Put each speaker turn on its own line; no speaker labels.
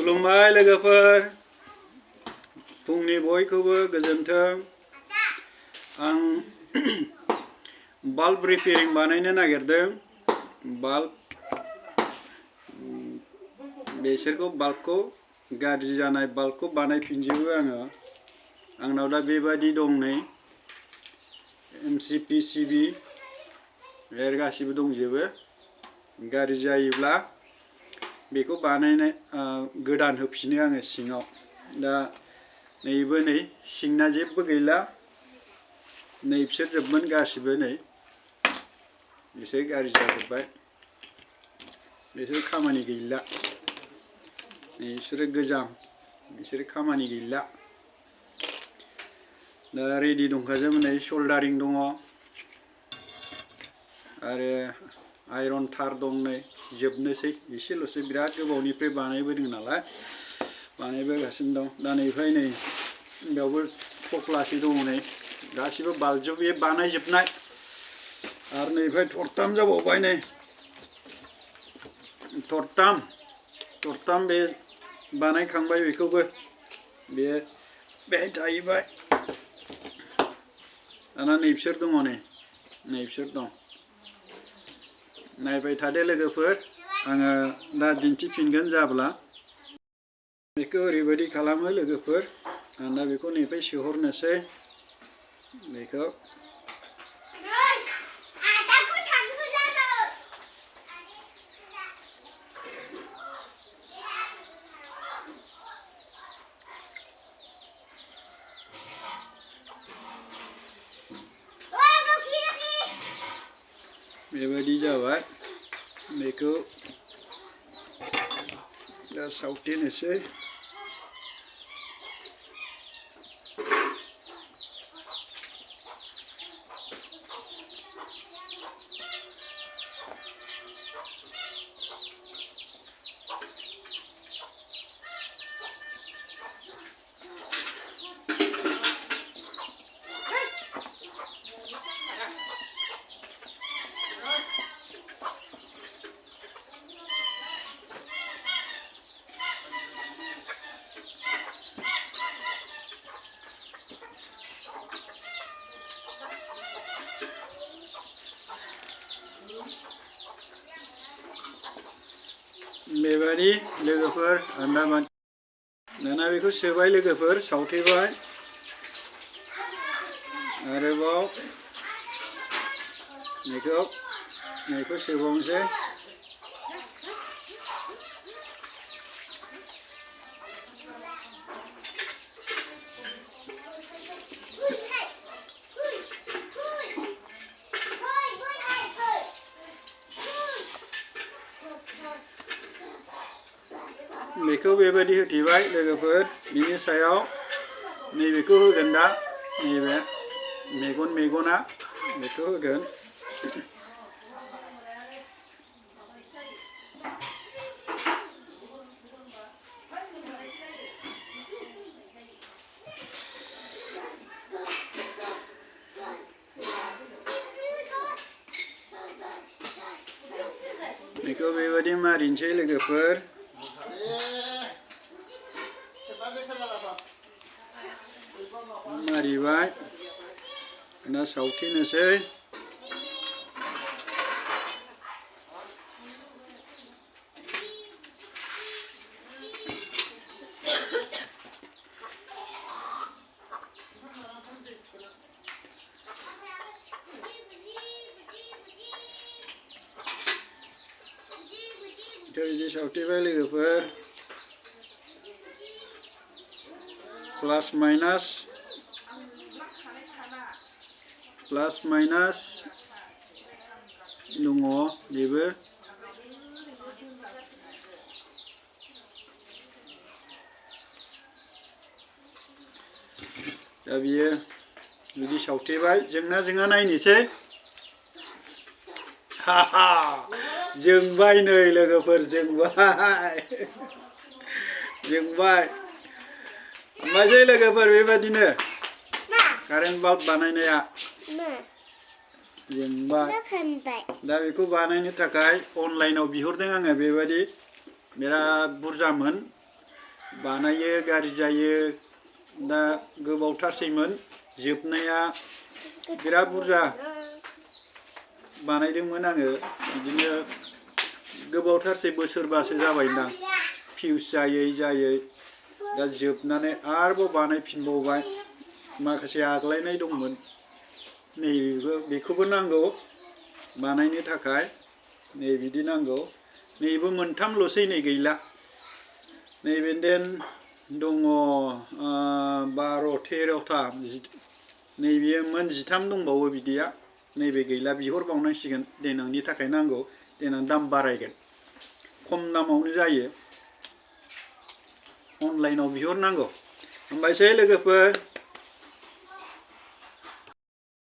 खुलुमबाय लोगोफोर फुंनि बयखौबो गोजोन्थों आं बाल्ब रिपेयरिं बानायनो नागिरदों बाल्ब बेसोरखौ बाल्बखौ गाज्रि जानाय बाल्बखौ बानायफिनजोबो आङो आंनाव दा बेबादि दं नै एमसि पिसिबि गासिबो दंजोबो गाज्रि जायोब्ला बेखौ बानायनाय गोदान होफिनो आङो सिङाव दा नैबो नै सिंना जेबो गैला नै बिसोर जोबमोन गासिबो नै बिसोर गाज्रि जाजोब्बाय बिसोर खामानि गैला नै बिसोरो गोजाम बिसोर खामानि गैला दा रेडि दंखाजोबो नै सल्डारिं दङ आरो आयरन थार दं नै जोबनोसै एसेल'सै बिराद गोबावनिफ्राय बानायबोदों नालाय बानायबोगासिनो दं दा नैफ्राय नै बेयावबो थफ्लासे दङ नै गासिबो बाल्बजों बे बानायजोबनाय आरो नैफ्राय थरथाम जाबावबाय नै थरथाम बे बानायखांबाय बेखौबो बे बेहाय थाहैबाय दाना नै बिसोर दङ नै बिसोर दं नायबाय थादो लोगोफोर आङो दा दिन्थिफिनगोन जाब्ला बेखौ ओरैबायदि खालामो लोगोफोर आं दा बेखौ नैफ्राय सोहरनोसै बेखौ बेबायदि जाबाय बेखौ दा सावथेनोसै बेबायदि लोगोफोर आन्दामान दाना बेखौ सोबाय लोगोफोर सावथेबाय आरोबाव बेखौ सोबावनोसै बेखौ बेबायदि होथेबाय लोगोफोर बिनि सायाव नैबेखौ होगोन दा नैबे मेगना बेखौ होगोन बेखौ बेबायदि मारिनोसै लोगोफोर मारिबाय दा सावथेनोसै बिदि सावथेबाय लोगोफोर प्लास माइनास दङ बेबो दा बियो बिदि सावथेबाय जोंना नायनोसै हाहा जोंबाय नै लोगोफोर जोंबाय ओमफ्राय लोगोफोर बेबादिनो कारेन्ट बाल्ब बानायनाया जोंबाय दा बेखौ बानायनो थाखाय अनलाइनाव बिहरदों आङो बेबादि बिराद बुरजामोन बानायो गाज्रि जायो दा गोबावथारसैमोन जोबनाया बिराद बुरजा बानायदोंमोन आङो बिदिनो गोबावथारसै बोसोरबासो जाबायदां फिउस जायै दा जोबनानै आरोबाव बानायफिनबावबाय माखासे आग्लायनाय दंमोन बेखौबो नांगौ बानायनो थाखाय नै बिदि नांगौ नैबो मोनथामल'सै नै गैला नैबे देन दङ 12 13था नैबे मोन 13 दंबावो बिदिया नैबे गैला बिहरबावनांसिगोन देनांनि थाखाय नांगौ देनां दाम बारायगोन खम दामावनो जायो अनलाइनाव बिहरनांगौ होमबासो लोगोफोर